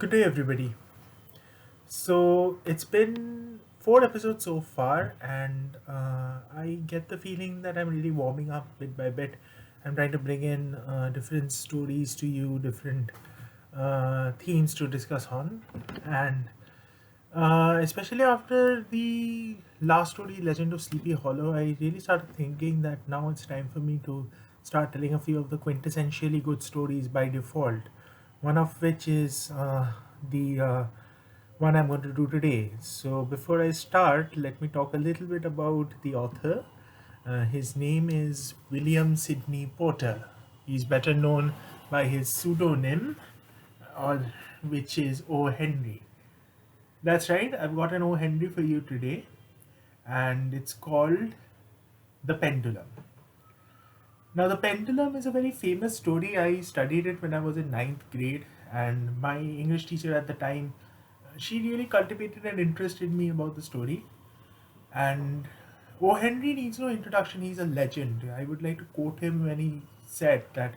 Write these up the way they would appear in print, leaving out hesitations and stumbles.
Good day, everybody. So it's been four episodes so far, and I get the feeling that I'm really warming up bit by bit. I'm trying to bring in different stories to you, different themes to discuss on, and especially after the last story, Legend of Sleepy Hollow, I really started thinking that now it's time for me to start telling a few of the quintessentially good stories by default. One of which is the one I'm going to do today. So, before I start, let me talk a little bit about the author. His name is William Sidney Porter. He's better known by his pseudonym, or which is O. Henry. That's right, I've got an O. Henry for you today, and it's called The Pendulum. Now, The Pendulum is a very famous story. I studied it when I was in ninth grade, and my English teacher at the time, she really cultivated an interest in me about the story. And O. Henry needs no introduction, he's a legend. I would like to quote him when he said that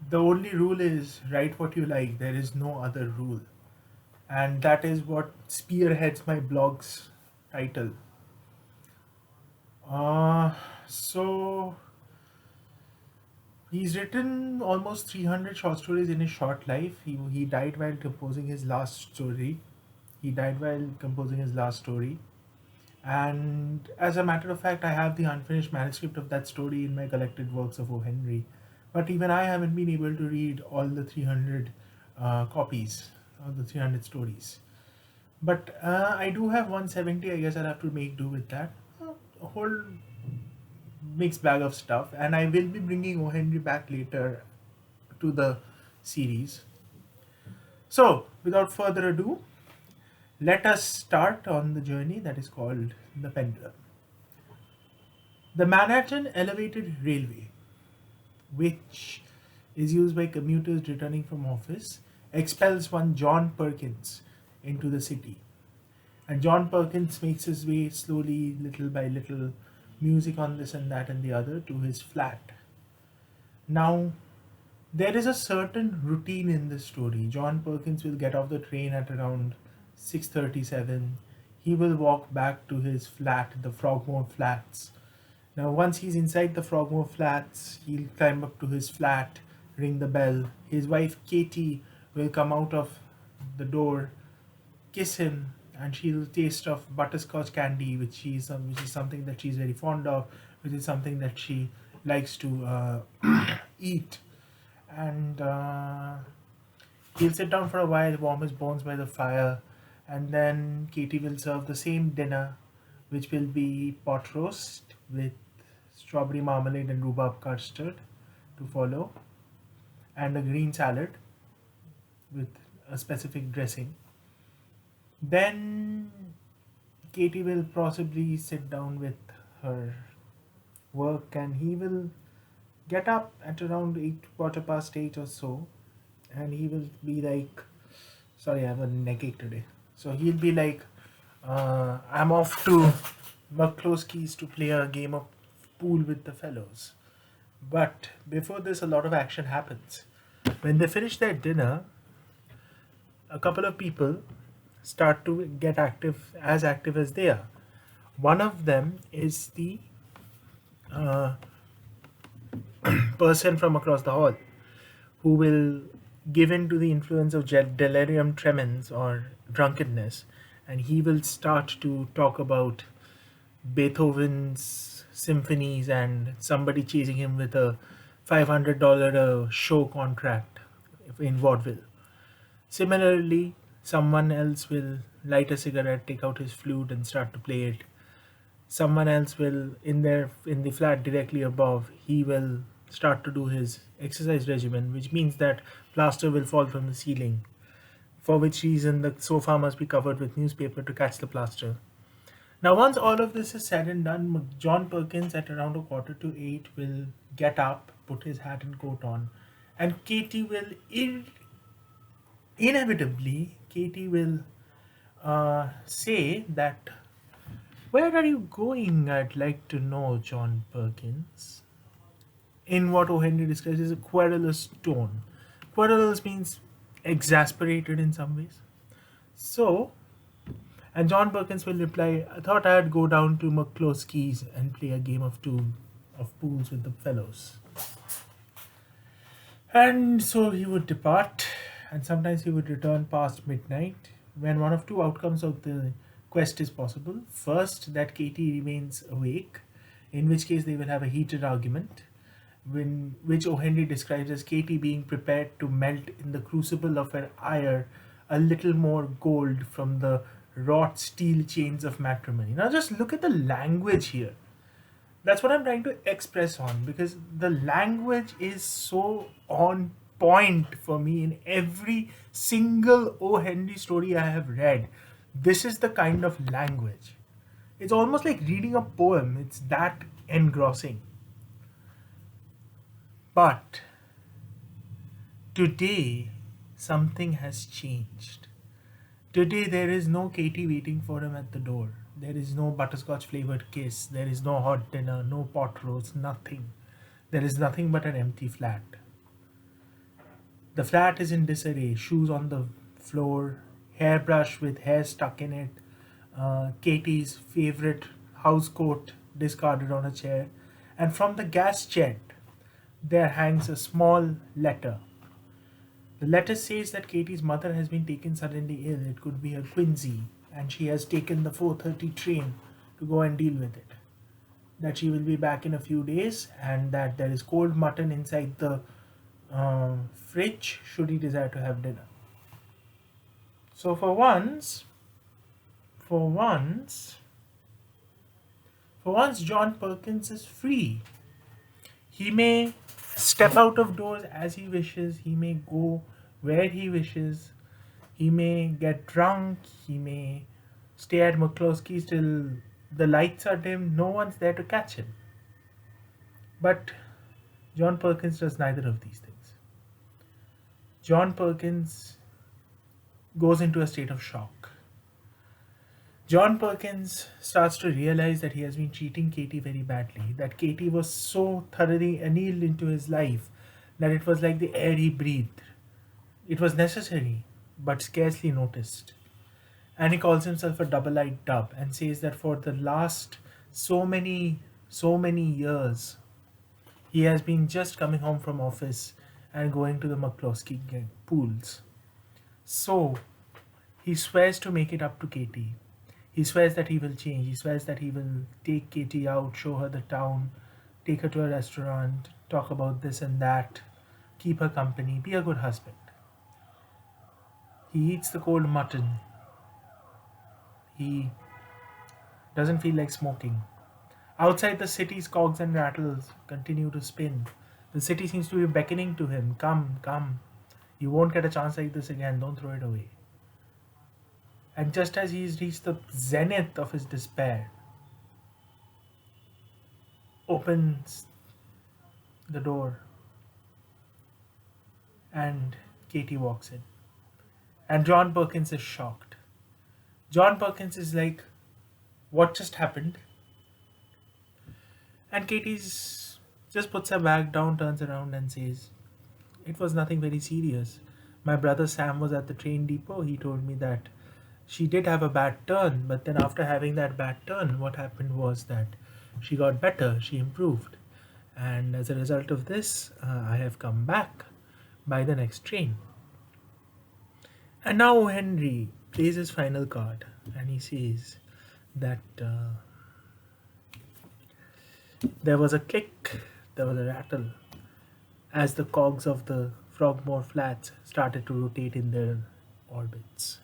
the only rule is write what you like, there is no other rule. And that is what spearheads my blog's title. Uh, so he's written almost 300 short stories in his short life. He died while composing his last story. He died while composing his last story. And as a matter of fact, I have the unfinished manuscript of that story in my collected works of O. Henry. But even I haven't been able to read all the 300 copies, all the 300 stories. But I do have 170. I guess I'll have to make do with that. A whole mixed bag of stuff. And I will be bringing O. Henry back later to the series. So, without further ado, let us start on the journey that is called the Pendulum. The Manhattan Elevated Railway, which is used by commuters returning from office, expels one John Perkins into the city. And John Perkins makes his way slowly, little by little, music on this and that and the other, to his flat. Now, there is a certain routine in this story. John Perkins will get off the train at around 6:37. He will walk back to his flat, the Frogmore Flats. Now, once he's inside the Frogmore Flats, he'll climb up to his flat, ring the bell. His wife Katie will come out of the door, kiss him, and she'll taste of butterscotch candy, which is something that she's very fond of, which is something that she likes to eat. And he'll sit down for a while, warm his bones by the fire, and then Katie will serve the same dinner, which will be pot roast with strawberry marmalade and rhubarb custard to follow, and a green salad with a specific dressing. Then Katie will possibly sit down with her work, and he will get up at around 8, quarter past 8 or so, and he will be like, sorry, I have a neck today. So he'll be like, I'm off to McCloskey's to play a game of pool with the fellows. But before this, a lot of action happens. When they finish their dinner, a couple of people start to get active as they are. One of them is the uh, person from across the hall who will give in to the influence of delirium tremens or drunkenness, and he will start to talk about Beethoven's symphonies and somebody chasing him with a $500 a show contract in vaudeville. Similarly, someone else will light a cigarette, take out his flute, and start to play it. Someone else will, in the flat directly above, he will start to do his exercise regimen, which means that plaster will fall from the ceiling. For which reason, the sofa must be covered with newspaper to catch the plaster. Now, once all of this is said and done, John Perkins at around a quarter to 8 will get up, put his hat and coat on, and Katie will say that, where are you going? I'd like to know, John Perkins. In what O. Henry describes as a querulous tone. Querulous means exasperated in some ways. So, and John Perkins will reply, I thought I'd go down to McCloskey's and play a game of two of pools with the fellows. And so he would depart, and sometimes he would return past midnight when one of two outcomes of the quest is possible. First, that Katie remains awake, in which case they will have a heated argument, which O. Henry describes as Katie being prepared to melt in the crucible of her ire a little more gold from the wrought steel chains of matrimony. Now, just look at the language here. That's what I'm trying to express on, because the language is so on point for me in every single O. Henry story I have read. This is the kind of language. It's almost like reading a poem, it's that engrossing. But today, something has changed. Today, there is no Katie waiting for him at the door. There is no butterscotch flavored kiss. There is no hot dinner, no pot roast, nothing. There is nothing but an empty flat. The flat is in disarray, shoes on the floor, hairbrush with hair stuck in it, Katie's favorite house coat discarded on a chair, and from the gas jet, there hangs a small letter. The letter says that Katie's mother has been taken suddenly ill. It could be a quinsy, and she has taken the 4:30 train to go and deal with it. That she will be back in a few days, and that there is cold mutton inside the fridge should he desire to have dinner. So for once, for once, John Perkins is free. He may step out of doors as he wishes. He may go where he wishes. He may get drunk. He may stay at McCloskey's till the lights are dim. No one's there to catch him. But John Perkins does neither of these things. John Perkins goes into a state of shock. John Perkins starts to realize that he has been treating Katie very badly, that Katie was so thoroughly annealed into his life that it was like the air he breathed. It was necessary, but scarcely noticed. And he calls himself a double-eyed dub and says that for the last so many years, he has been just coming home from office and going to the McCloskey pools. So he swears to make it up to Katie. He swears that he will change. He swears that he will take Katie out, show her the town, take her to a restaurant, talk about this and that, keep her company, be a good husband. He eats the cold mutton. He doesn't feel like smoking. Outside, the city's cogs and rattles continue to spin. The city seems to be beckoning to him. Come, come. You won't get a chance like this again. Don't throw it away. And just as he's reached the zenith of his despair, opens the door and Katie walks in. And John Perkins is shocked. John Perkins is like, what just happened? And Katie's just puts her bag down, turns around and says, it was nothing very serious. My brother Sam was at the train depot. He told me that she did have a bad turn, but then after having that bad turn, what happened was that she got better, she improved. And as a result of this, I have come back by the next train. And now Henry plays his final card and he says that there was a click, there was a rattle as the cogs of the Frogmore Flats started to rotate in their orbits.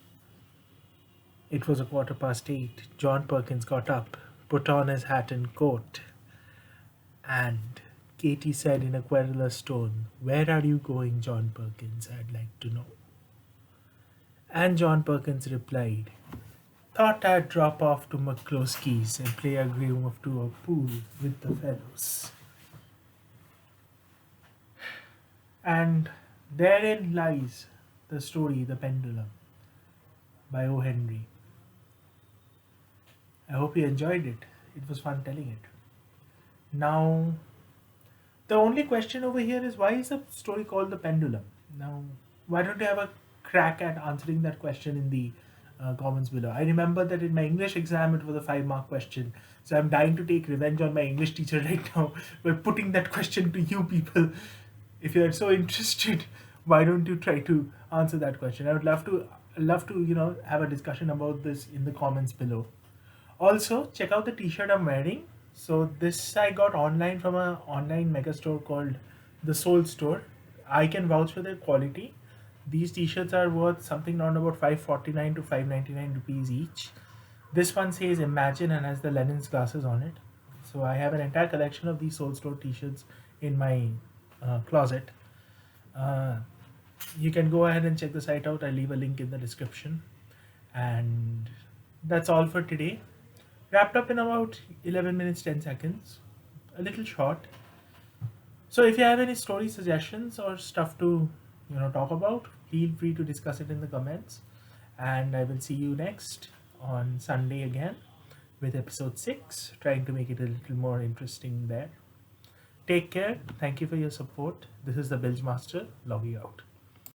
It was 8:15. John Perkins got up, put on his hat and coat, and Katie said in a querulous tone, where are you going, John Perkins? I'd like to know. And John Perkins replied, thought I'd drop off to McCloskey's and play a game of two of pool with the fellows. And therein lies the story, The Pendulum, by O. Henry. I hope you enjoyed it. It was fun telling it. Now, the only question over here is why is the story called The Pendulum? Now, why don't you have a crack at answering that question in the comments below. I remember that in my English exam it was a 5 mark question, so I'm dying to take revenge on my English teacher right now by putting that question to you people. If you're so interested, why don't you try to answer that question? I would love to have a discussion about this in the comments below. Also, check out the t-shirt I'm wearing. So this I got online from a online mega store called the Soul Store. I can vouch for their quality. These t-shirts are worth something around about 549 to 599 rupees each. This one says Imagine and has the Lenin's glasses on it. So I have an entire collection of these Soul Store t-shirts in my closet. Uh, you can go ahead and check the site out. I'll leave a link in the description. And that's all for today. Wrapped up in about 11 minutes 10 seconds. A little short. So if you have any story suggestions or stuff to talk about, feel free to discuss it in the comments. And I will see you next on Sunday again with episode 6, trying to make it a little more interesting there. Take care. Thank you for your support. This is the Bilge Master logging out.